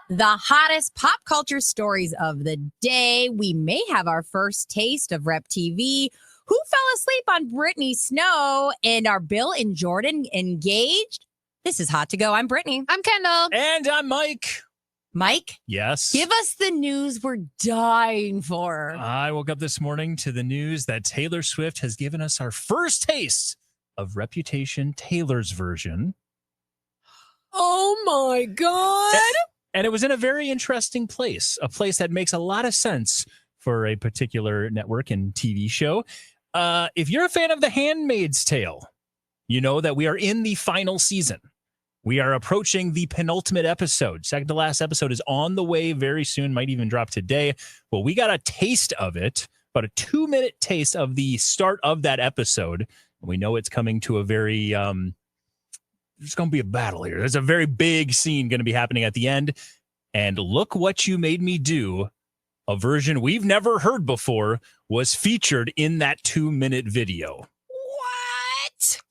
The hottest pop culture stories of the day. We may have our first taste of RepTV. Who fell asleep on Brittany Snow? And are Bill and Jordan engaged? This is Hot to Go. I'm Brittany. I'm Kendall. And I'm Mike. Mike? Yes. Give us the news we're dying for. I woke up this morning to the news that Taylor Swift has given us our first taste of Reputation, Taylor's version. Oh my God. And it was in a very interesting place, a place that makes a lot of sense for a particular network and TV show. If you're a fan of The Handmaid's Tale, you know that we are in the final season. We are approaching the penultimate episode. Second to last episode is on the way very soon, might even drop today. Well, we got a taste of it, about a 2-minute taste of the start of that episode. We know it's coming to a very, there's going to be a battle here. There's a very big scene going to be happening at the end. And Look What You Made Me Do, a version we've never heard before, was featured in that 2-minute video.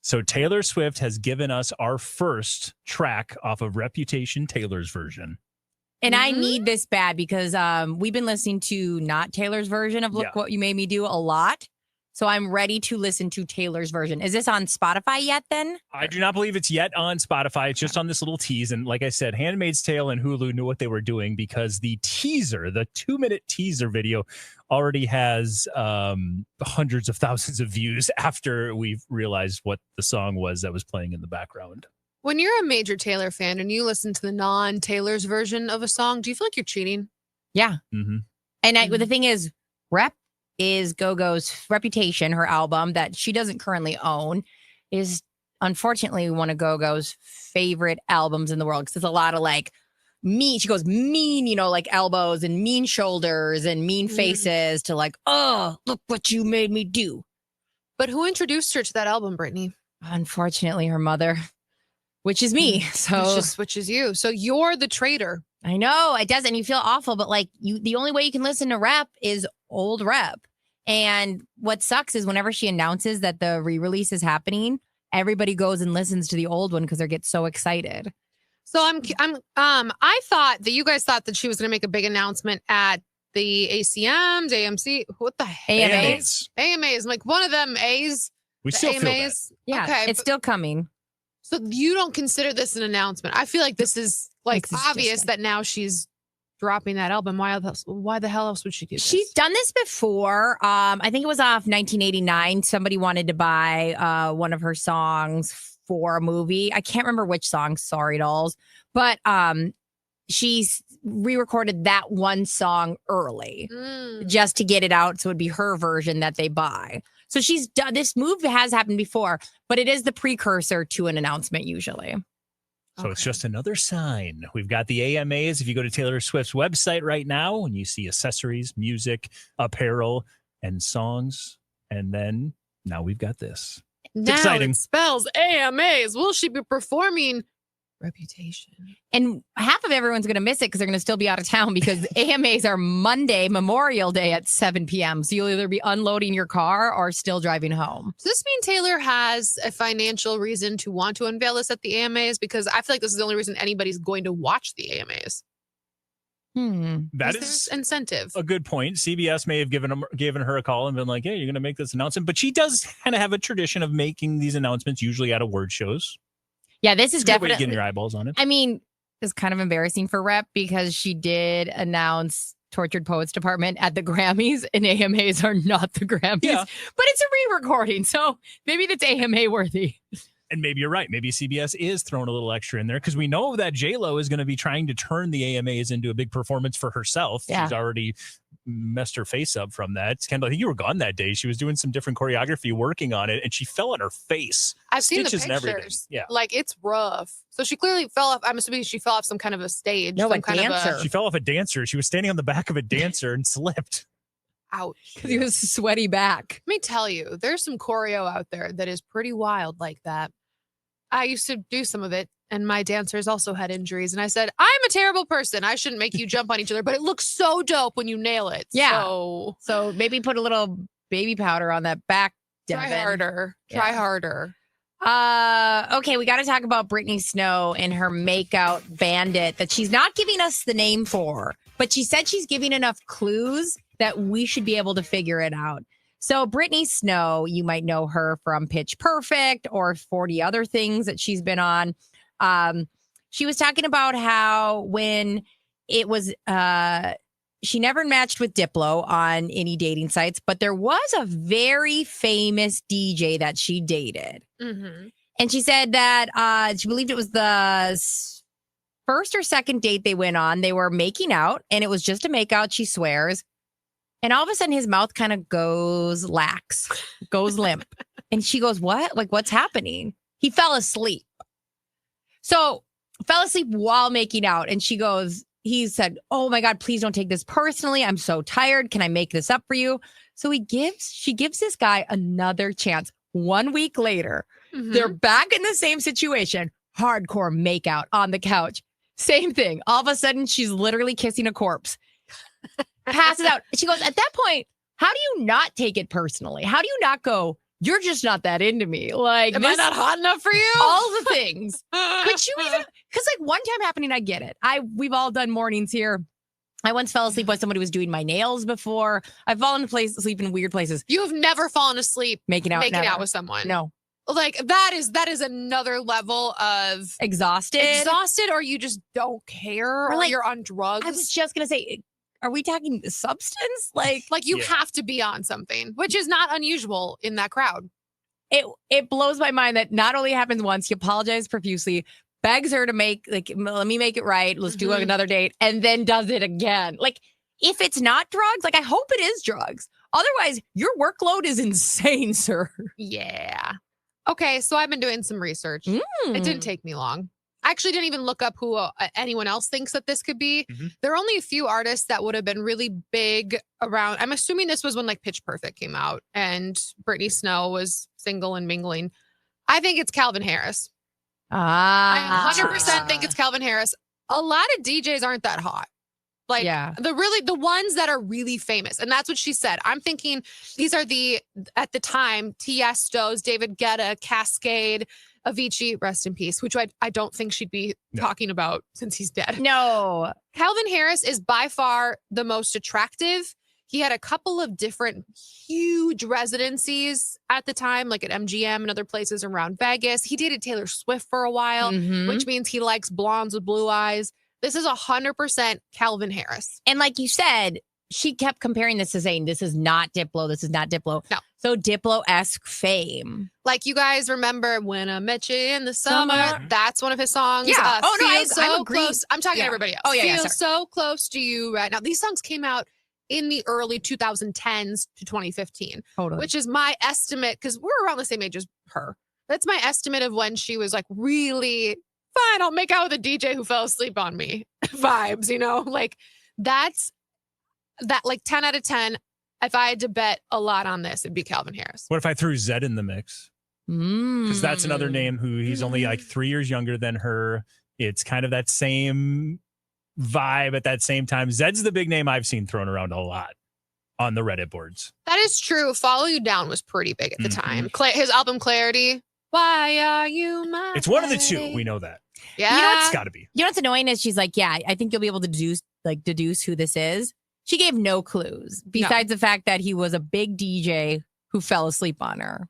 So Taylor Swift has given us our first track off of Reputation, Taylor's version. And I need this bad because we've been listening to not Taylor's version of Look What You Made Me Do a lot. So I'm ready to listen to Taylor's version. Is this on Spotify yet then? I do not believe it's yet on Spotify. It's just on this little tease. And like I said, Handmaid's Tale and Hulu knew what they were doing because the teaser, the 2-minute teaser video already has hundreds of thousands of views after we've realized what the song was that was playing in the background. When you're a major Taylor fan and you listen to the non-Taylor's version of a song, do you feel like you're cheating? Yeah. Mm-hmm. And the thing is, Rep is Go-Go's Reputation, her album that she doesn't currently own, is unfortunately one of Go-Go's favorite albums in the world because there's a lot of like mean, she goes mean, you know, like elbows and mean shoulders and mean faces to like, oh, look what you made me do. But who introduced her to that album, Brittany? Unfortunately, her mother, which is me. So which is you. So you're the traitor. I know it does, and you feel awful, but like the only way you can listen to Rep is old Rep. And what sucks is whenever she announces that the re-release is happening, everybody goes and listens to the old one because they get so excited. So I thought that you guys thought that she was going to make a big announcement at the ACMs, AMC. What the heck? AMAs. Like one of them A's. We still feel that. Yeah, okay, it's still coming. So you don't consider this an announcement? I feel like this is like obvious that now she's dropping that album. Why the hell else would she do this? She's done this before. I think it was off 1989. Somebody wanted to buy one of her songs for a movie. I can't remember which song, sorry dolls. But she's re-recorded that one song early just to get it out. So it'd be her version that they buy. So she's done this move has happened before, but it is the precursor to an announcement usually. So it's just another sign. We've got the AMAs. If you go to Taylor Swift's website right now and you see accessories, music, apparel, and songs, and then now we've got this. It's now exciting. It spells AMAs. Will she be performing Reputation? And half of everyone's going to miss it because they're going to still be out of town because AMAs are Monday, Memorial Day at 7 p.m. So you'll either be unloading your car or still driving home. Does this mean Taylor has a financial reason to want to unveil this at the AMAs? Because I feel like this is the only reason anybody's going to watch the AMAs. That is incentive. A good point. CBS may have given her a call and been like, hey, you're going to make this announcement. But she does kind of have a tradition of making these announcements, usually at award shows. Yeah, this is definitely getting your eyeballs on it. I mean, it's kind of embarrassing for Rep because she did announce Tortured Poets Department at the Grammys, and AMAs are not the Grammys. Yeah. But it's a re-recording, so maybe that's AMA worthy. And maybe you're right. Maybe CBS is throwing a little extra in there because we know that J-Lo is going to be trying to turn the AMAs into a big performance for herself. Yeah. She's already messed her face up from that. Kendall, I think you were gone that day. She was doing some different choreography, working on it, and she fell on her face. I've seen the pictures pictures. And everything. Yeah. Like, it's rough. So she clearly fell off. I'm assuming she fell off some kind of a stage. No, a dancer. She fell off a dancer. She was standing on the back of a dancer and slipped. Ouch. Because he was sweaty back. Let me tell you, there's some choreo out there that is pretty wild like that. I used to do some of it, and my dancers also had injuries. And I said, I'm a terrible person. I shouldn't make you jump on each other, but it looks so dope when you nail it. Yeah. So maybe put a little baby powder on that back, Devin. Try harder. Okay, we got to talk about Brittany Snow and her makeout bandit that she's not giving us the name for, but she said she's giving enough clues that we should be able to figure it out. So Brittany Snow, you might know her from Pitch Perfect or 40 other things that she's been on. She was talking about how when it was, she never matched with Diplo on any dating sites, but there was a very famous DJ that she dated. Mm-hmm. And she said that she believed it was the first or second date they went on. They were making out, and it was just a makeout, she swears. And all of a sudden, his mouth kind of goes lax, goes limp. And she goes, what? Like, what's happening? He fell asleep. So, fell asleep while making out. And she goes, he said, oh my God, please don't take this personally. I'm so tired. Can I make this up for you? So she gives this guy another chance. 1 week later, they're back in the same situation. Hardcore makeout on the couch. Same thing. All of a sudden, she's literally kissing a corpse. Passes out. She goes, at that point, how do you not take it personally? How do you not go, you're just not that into me? Like, am I not hot enough for you? All the things. Could you even, because like one time happening, I get it. We've all done mornings here. I once fell asleep while somebody was doing my nails before. I've fallen asleep in weird places. You have never fallen asleep making out with someone. No. Like that is another level of exhausted, or you just don't care, or like, you're on drugs. I was just gonna say, are we talking substance? Like you have to be on something, which is not unusual in that crowd. It blows my mind that not only happens once, he apologizes profusely, begs her to let me make it right. Let's do another date, and then does it again. Like, if it's not drugs, like I hope it is drugs. Otherwise, your workload is insane, sir. Yeah. Okay, so I've been doing some research. It didn't take me long. I actually didn't even look up who anyone else thinks that this could be. There are only a few artists that would have been really big around. I'm assuming this was when like Pitch Perfect came out and Brittany Snow was single and mingling. I think it's Calvin Harris. I 100% think it's Calvin Harris. A lot of DJs aren't that hot. Like the ones that are really famous. And that's what she said. I'm thinking these are at the time, Tiesto's, David Guetta, Cascade, Avicii, rest in peace, which I don't think she'd be talking about since he's dead. No. Calvin Harris is by far the most attractive. He had a couple of different huge residencies at the time, like at MGM and other places around Vegas. He dated Taylor Swift for a while, which means he likes blondes with blue eyes. This is 100% Calvin Harris. And like you said, she kept comparing this to saying, this is not Diplo. This is not Diplo. No. So Diplo-esque fame. Like you guys remember When I Met You in the Summer? That's one of his songs. Yeah. I agree. Close. I'm talking to everybody else. Oh, yeah. Feel so close to you right now. These songs came out in the early 2010s to 2015. Totally. Which is my estimate, because we're around the same age as her. That's my estimate of when she was like really... fine, I'll make out with a DJ who fell asleep on me vibes, like that's like 10 out of 10. If I had to bet a lot on this, it'd be Calvin Harris. What if I threw Zed in the mix? Because that's another name who he's only like 3 years younger than her. It's kind of that same vibe at that same time. Zed's the big name I've seen thrown around a lot on the Reddit boards. That is true. Follow You Down was pretty big at the time. His album Clarity. Why are you my It's one of the two. We know that. Yeah. It's got to be. You know what's annoying is she's like, yeah, I think you'll be able to deduce who this is. She gave no clues besides the fact that he was a big DJ who fell asleep on her.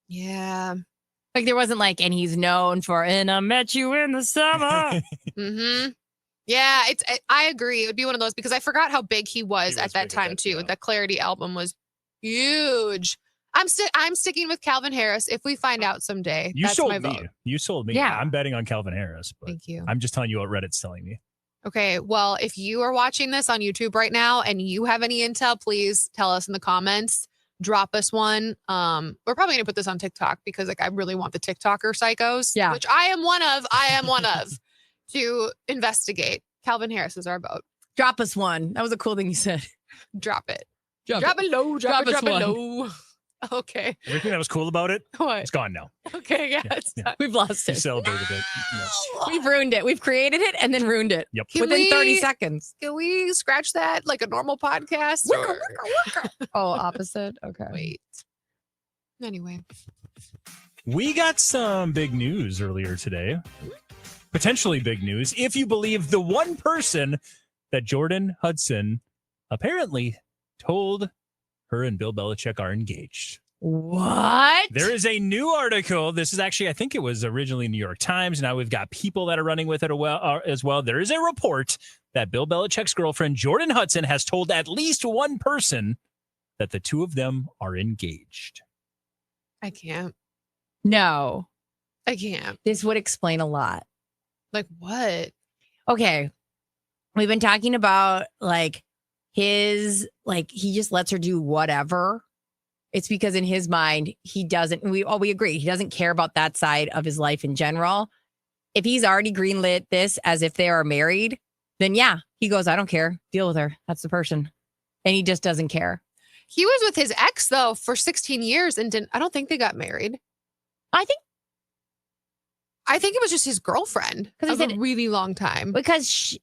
Yeah. Like there wasn't like, and he's known for, and I met you in the summer. Yeah, I agree. It would be one of those because I forgot how big he was at that time too. The Clarity album was huge. I'm sticking with Calvin Harris. If we find out someday, you that's sold my me. vote. You sold me. Yeah. I'm betting on Calvin Harris. But thank you. I'm just telling you what Reddit's telling me. Okay. Well, if you are watching this on YouTube right now and you have any intel, please tell us in the comments. Drop us one. We're probably gonna put this on TikTok because like I really want the TikToker psychos, which I am one of, to investigate. Calvin Harris is our vote. Drop us one. That was a cool thing you said. Drop it. Drop it low. Drop it one. low. Okay. Everything that was cool about it, what? it's gone now. Okay, We've lost You it. celebrated it. We've ruined it. We've created it and then ruined it. Yep. Within 30 seconds. Can we scratch that like a normal podcast? Oh, opposite. Okay. Wait. Anyway. We got some big news earlier today. Potentially big news, if you believe the one person that Jordan Hudson apparently told her and Bill Belichick are engaged. What? There is a new article. This is actually, I think it was originally New York Times. Now we've got people that are running with it as well. There is a report that Bill Belichick's girlfriend, Jordan Hudson, has told at least one person that the two of them are engaged. I can't. No. I can't. This would explain a lot. Like what? Okay. We've been talking about like he just lets her do whatever. It's because in his mind, he doesn't, we agree, he doesn't care about that side of his life in general. If he's already greenlit this as if they are married, then yeah, he goes, I don't care. Deal with her. That's the person. And he just doesn't care. He was with his ex though for 16 years and I don't think they got married. I think it was just his girlfriend for a really long time. Because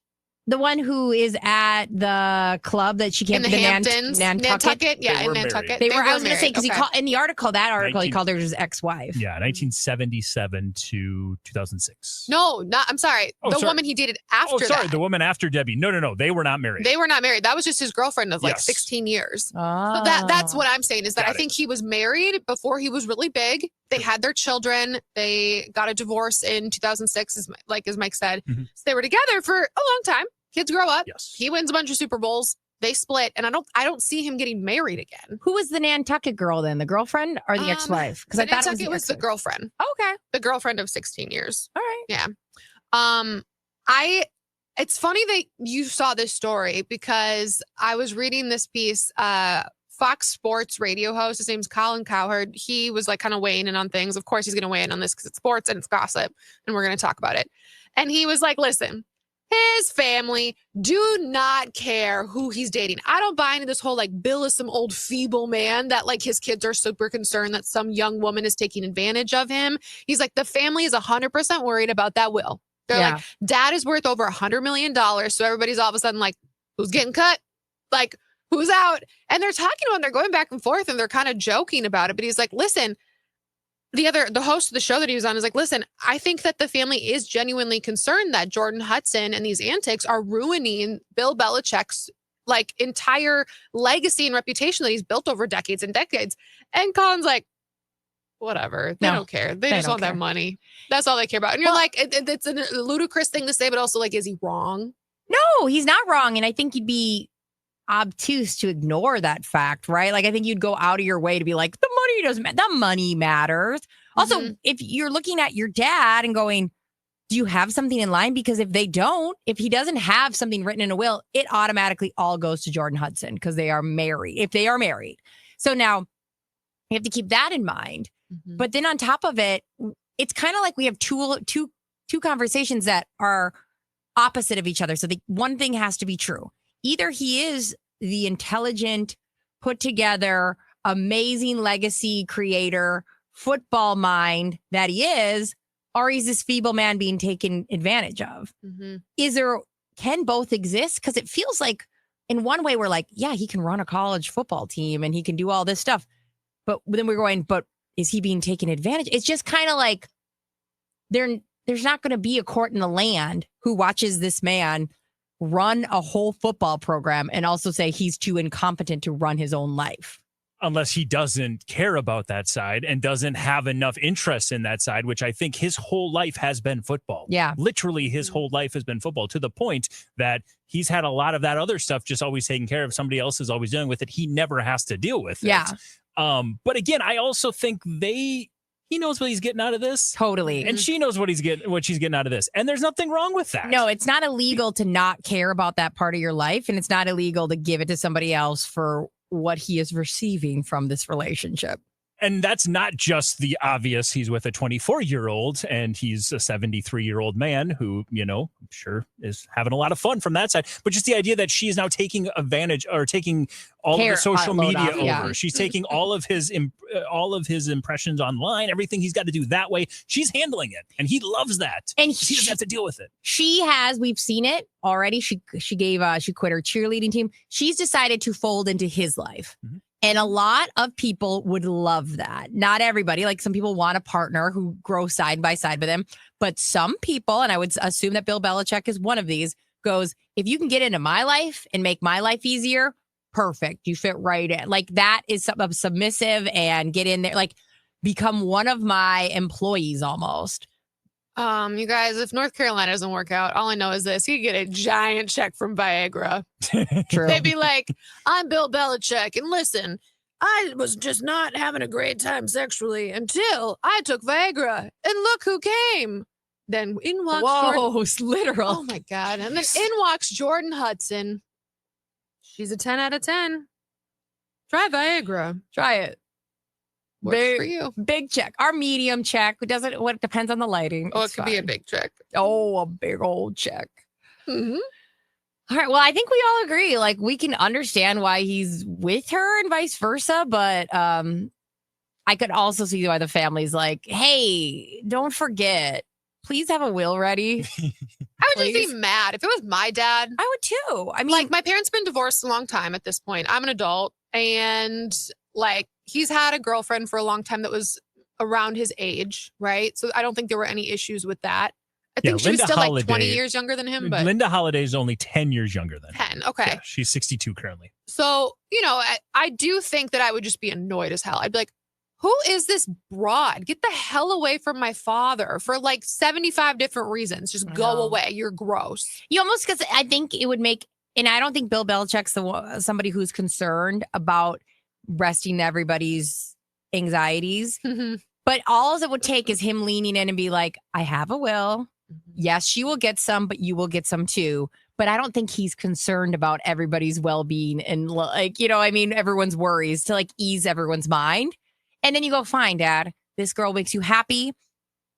the one who is at the club that she came in the Hamptons, Nantucket. Yeah, in Nantucket. They were I was going to say, because he called in the article, he called her his ex-wife. Yeah, 1977 to 2006. No, I'm sorry. The woman he dated after that. The woman after Debbie. No. They were not married. They were not married. That was just his girlfriend of 16 years. Oh. So that's what I'm saying is that I think he was married before he was really big. They had their children. They got a divorce in 2006, as Mike said. Mm-hmm. So they were together for a long time. Kids grow up. Yes. He wins a bunch of Super Bowls. They split, and I don't see him getting married again. Who was the Nantucket girl then? The girlfriend or the ex-wife? Because I thought it was the girlfriend. Oh, okay, the girlfriend of 16 years. All right. Yeah. It's funny that you saw this story because I was reading this piece. Fox Sports radio host, his name's Colin Cowherd. He was like kind of weighing in on things. Of course, he's going to weigh in on this because it's sports and it's gossip, and we're going to talk about it. And he was like, "Listen. His family do not care who he's dating. I don't buy into this whole like Bill is some old feeble man that like his kids are super concerned that some young woman is taking advantage of him." He's like, the family is 100% worried about that will. They're like, dad is worth over $100 million. So everybody's all of a sudden like, who's getting cut? Like, who's out? And they're talking to him. They're going back and forth and they're kind of joking about it. But he's like, listen, the host of the show that he was on is like, listen, I think that the family is genuinely concerned that Jordan Hudson and these antics are ruining Bill Belichick's like entire legacy and reputation that he's built over decades and decades. And Colin's like, whatever. They don't care. They just want that money. That's all they care about. And you're like, it's a ludicrous thing to say, but also like, is he wrong? No, he's not wrong. And I think you'd be obtuse to ignore that fact, right? Like, I think you'd go out of your way to be like, the money doesn't matter. The money matters. Also, if you're looking at your dad and going, do you have something in line? Because if if he doesn't have something written in a will, it automatically all goes to Jordan Hudson because they are married. If they are married. So now you have to keep that in mind. But then on top of it, it's kind of like we have two conversations that are opposite of each other. So one thing has to be true. Either he is the intelligent, put together, amazing legacy creator, football mind that he is, or he's this feeble man being taken advantage of. Can both exist? Because it feels like in one way we're like, yeah, he can run a college football team and he can do all this stuff. But then we're going, but is he being taken advantage? It's just kind of like there's not going to be a court in the land who watches this man run a whole football program and also say he's too incompetent to run his own life. Unless he doesn't care about that side and doesn't have enough interest in that side, which I think his whole life has been football. Yeah. Literally his whole life has been football to the point that he's had a lot of that other stuff just always taken care of. Somebody else is always dealing with it. He never has to deal with it. But again, I also think he knows what he's getting out of this. Totally. And she knows what she's getting out of this. And there's nothing wrong with that. No, it's not illegal to not care about that part of your life. And it's not illegal to give it to somebody else for what he is receiving from this relationship. And that's not just the obvious. He's with a 24-year-old and he's a 73-year-old man who, I'm sure is having a lot of fun from that side. But just the idea that she is now taking advantage or taking all of the social media over. Yeah. She's taking all of his impressions online, everything he's got to do that way. She's handling it and he loves that. And he doesn't have to deal with it. We've seen it already. She quit her cheerleading team. She's decided to fold into his life. And a lot of people would love that. Not everybody. Like some people want a partner who grows side by side with them. But some people, and I would assume that Bill Belichick is one of these, goes, if you can get into my life and make my life easier, perfect. You fit right in. Like that is submissive and get in there. Like become one of my employees almost. You guys, if North Carolina doesn't work out, all I know is this. You get a giant check from Viagra. True. They'd be like, I'm Bill Belichick, and listen, I was just not having a great time sexually until I took Viagra. And look who came. Then in walks Jordan. Literal. Oh my God. And then in walks Jordan Hudson. She's a 10 out of 10. Try Viagra. Try it. Works for you. Big check. Our medium check. What depends on the lighting. Oh, It's it could be a fine. big check. Oh, a big old check. Mm-hmm. All right. Well, I think we all agree. Like we can understand why he's with her and vice versa, but I could also see why the family's like, hey, don't forget, please have a will ready. I would just be mad. If it was my dad, I would too. I mean, like my parents been divorced a long time at this point. I'm an adult and like he's had a girlfriend for a long time that was around his age, right? So I don't think there were any issues with that. I think she was still like 20 years younger than him, but Linda Holiday is only 10 years younger than him. 10. Okay. Yeah, she's 62 currently. So, you know, I do think that I would just be annoyed as hell. I'd be like, who is this broad? Get the hell away from my father for like 75 different reasons. Just go away. You're gross. you almost, because I think it would make, and I don't think Bill Belichick's somebody who's concerned about resting everybody's anxieties. But all it would take is him leaning in and be like, I have a will. Yes, she will get some, but you will get some too. But I don't think he's concerned about everybody's well-being and like, you know, I mean, everyone's worries to like ease everyone's mind. And then you go, fine, Dad, this girl makes you happy.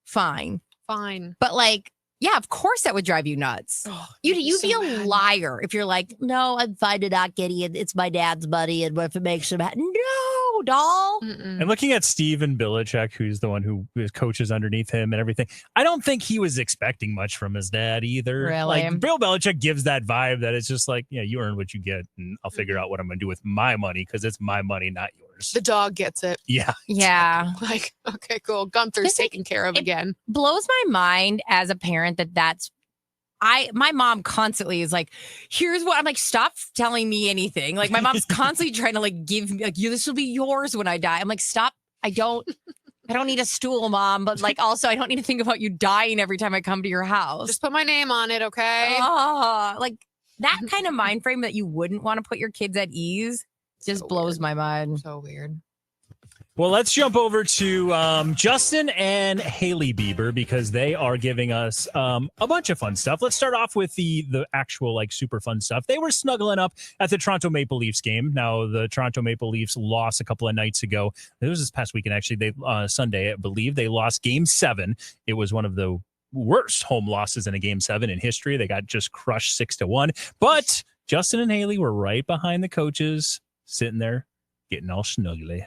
Fine. But like, yeah, of course that would drive you nuts. You'd be a liar if you're like, no, I'm fine to not get it. It's my dad's money. And what if it makes him happy? No, doll. And looking at Steven Belichick, who's the one who coaches underneath him and everything, I don't think he was expecting much from his dad either. Really? Like Bill Belichick gives that vibe that it's just like, yeah, you earn what you get, and I'll figure out what I'm going to do with my money because it's my money, not yours. The dog gets it. Yeah. Yeah. Like, okay, cool. Gunther's taken care of again. Blows my mind as a parent that's my mom constantly is like, here's what I'm like, stop telling me anything. Like my mom's constantly trying to like give me like, this will be yours when I die. I'm like, stop. I don't need a stool, Mom, but like also I don't need to think about you dying every time I come to your house. Just put my name on it, okay? Like that kind of mind frame that you wouldn't want to put your kids at ease just blows my mind. So weird. Well, let's jump over to Justin and Hailey Bieber because they are giving us a bunch of fun stuff. Let's start off with the actual like super fun stuff. They were snuggling up at the Toronto Maple Leafs game. Now, the Toronto Maple Leafs lost a couple of nights ago. It was this past weekend, actually. They Sunday, I believe. They lost Game 7. It was one of the worst home losses in a Game 7 in history. They got just crushed 6-1. But Justin and Hailey were right behind the coaches, sitting there, getting all snuggly.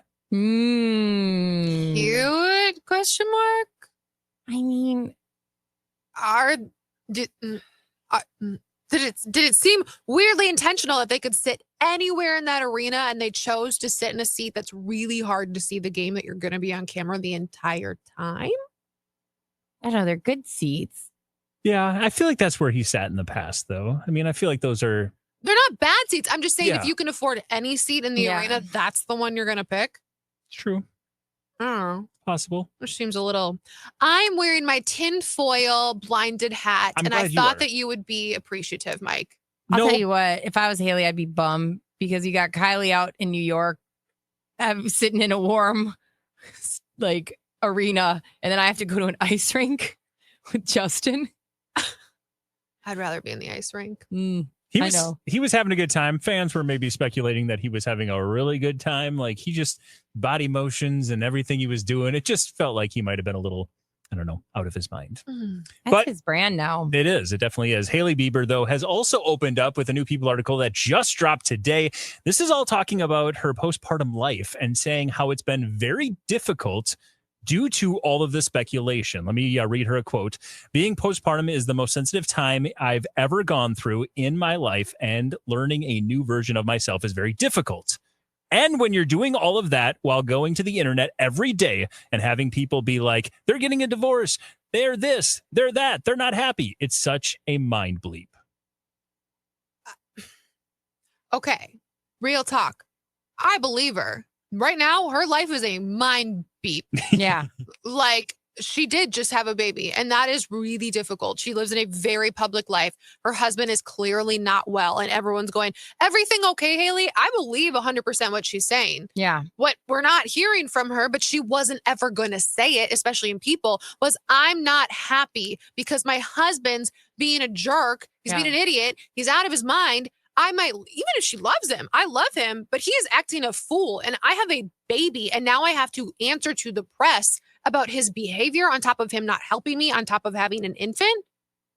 Cute? Question mark? I mean, did it seem weirdly intentional that they could sit anywhere in that arena and they chose to sit in a seat that's really hard to see the game that you're going to be on camera the entire time? I don't know. They're good seats. Yeah, I feel like that's where he sat in the past, though. I mean, I feel like those are... They're not bad seats. I'm just saying if you can afford any seat in the arena, that's the one you're going to pick. It's true. I don't know. Possible. Which seems a little... I'm wearing my tinfoil blinded hat, and I thought that you would be appreciative, Mike. I'll tell you what, if I was Hailey, I'd be bummed because you got Kylie out in New York sitting in a warm like arena, and then I have to go to an ice rink with Justin. I'd rather be in the ice rink. He was having a good time. Fans were maybe speculating that he was having a really good time. Like he just body motions and everything he was doing. It just felt like he might have been a little, I don't know, out of his mind. That's his brand now. It is. It definitely is. Hailey Bieber, though, has also opened up with a new People article that just dropped today. This is all talking about her postpartum life and saying how it's been very difficult due to all of the speculation. Let me read her a quote. Being postpartum is the most sensitive time I've ever gone through in my life, and learning a new version of myself is very difficult. And when you're doing all of that while going to the internet every day and having people be like, they're getting a divorce, they're this, they're that, they're not happy. It's such a mind bleep. Okay, real talk. I believe her. Right now, her life is a mind beep. Yeah. Like, she did just have a baby, and that is really difficult. She lives in a very public life. Her husband is clearly not well, and everyone's going, everything okay, Hailey? I believe 100% what she's saying. Yeah. What we're not hearing from her, but she wasn't ever going to say it, especially in people, was I'm not happy because my husband's being a jerk. He's being an idiot. He's out of his mind. I might, even if she loves him, I love him, but he is acting a fool. And I have a baby, and now I have to answer to the press about his behavior on top of him not helping me, on top of having an infant.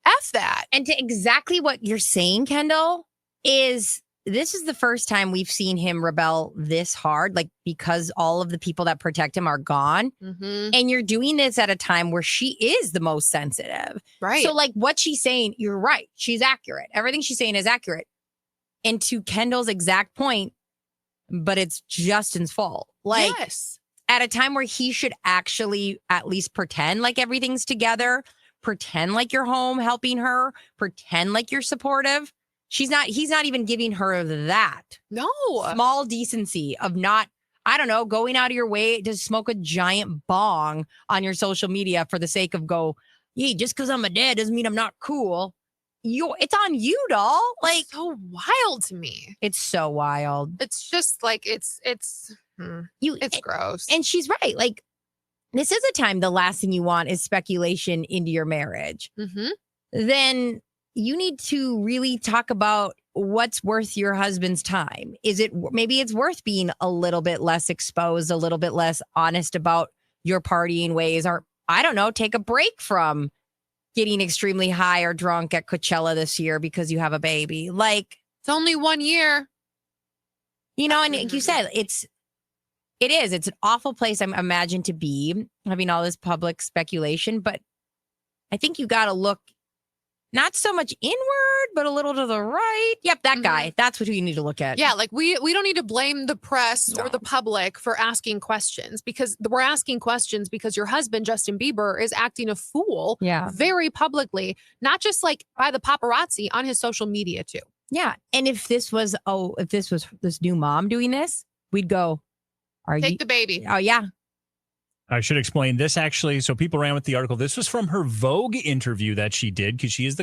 F that. And to exactly what you're saying, Kendall, is this is the first time we've seen him rebel this hard, like because all of the people that protect him are gone. Mm-hmm. And you're doing this at a time where she is the most sensitive. Right. So like what she's saying, you're right. She's accurate. Everything she's saying is accurate. And to Kendall's exact point, but it's Justin's fault. Like yes. at a time where he should actually at least pretend like everything's together, pretend like you're home helping her, pretend like you're supportive. He's not even giving her that. No. Small decency of not, I don't know, going out of your way to smoke a giant bong on your social media for the sake of yeah, just because I'm a dad doesn't mean I'm not cool. It's on you, doll. Like, It's so wild to me. it's so wild. It's just like, it's gross. And she's right. Like, this is a time the last thing you want is speculation into your marriage. Mm-hmm. Then you need to really talk about what's worth your husband's time. Maybe it's worth being a little bit less exposed, a little bit less honest about your partying ways, or I don't know, take a break from getting extremely high or drunk at Coachella this year because you have a baby. Like, It's only 1 year. and like you said, it's an awful place I'm imagined to be, having all this public speculation, but I think you got to look not so much inward, but a little to the right. Yep, that guy. That's who you need to look at. Yeah, like we don't need to blame the press No. or the public for asking questions, because we're asking questions because your husband, Justin Bieber, is acting a fool very publicly, not just like by the paparazzi, on his social media too. Yeah. And if this was this new mom doing this, we'd go, Take the baby. Oh, yeah. I should explain this actually. So people ran with the article. This was from her Vogue interview that she did, because she is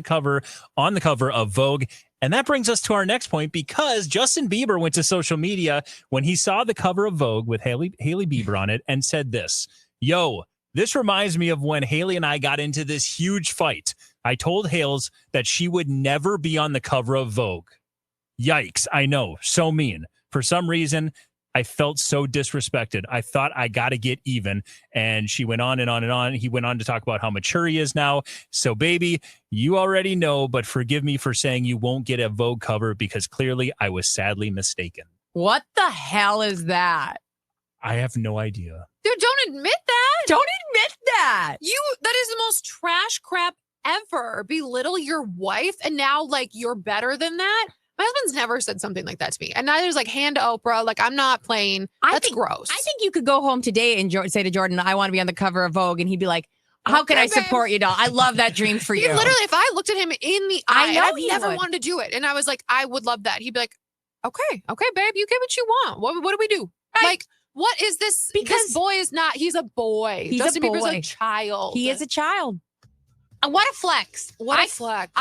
on the cover of Vogue. And that brings us to our next point, because Justin Bieber went to social media when he saw the cover of Vogue with Hailey Bieber on it and said this: "Yo, this reminds me of when Hailey and I got into this huge fight. I told Hales that she would never be on the cover of Vogue. Yikes, I know, so mean. For some reason, I felt so disrespected. I thought I got to get even." And she went on and on and on. He went on to talk about how mature he is now. "So, baby, you already know, but forgive me for saying you won't get a Vogue cover, because clearly I was sadly mistaken." What the hell is that? I have no idea. Dude, don't admit that. Don't admit that. That is the most trash crap ever. Belittle your wife, and now like you're better than that. My husband's never said something like that to me. And neither is like hand to Oprah. Like, I'm not playing. That's gross. I think you could go home today and say to Jordan, "I want to be on the cover of Vogue." And he'd be like, "How can I support you, doll? I love that dream for you." Literally, if I looked at him in the eye, I know I've he never would. wanted to do it. And I was like, I would love that. He'd be like, okay, babe, you get what you want. What do we do? Right. Like, what is this? Because this boy is not, he's a boy. He's Justin a Bieber's boy. a child. He is a child. What a flex. What a flex.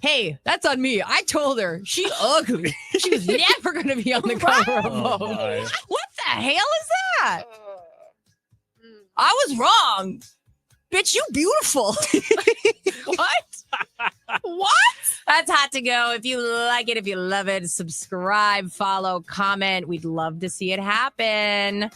Hey, that's on me. I told her she's ugly. She was never going to be on the cover of Oh, Vogue. my. What the hell is that? I was wrong. Bitch, you beautiful. What? What? That's Hot to Go. If you like it, if you love it, subscribe, follow, comment. We'd love to see it happen.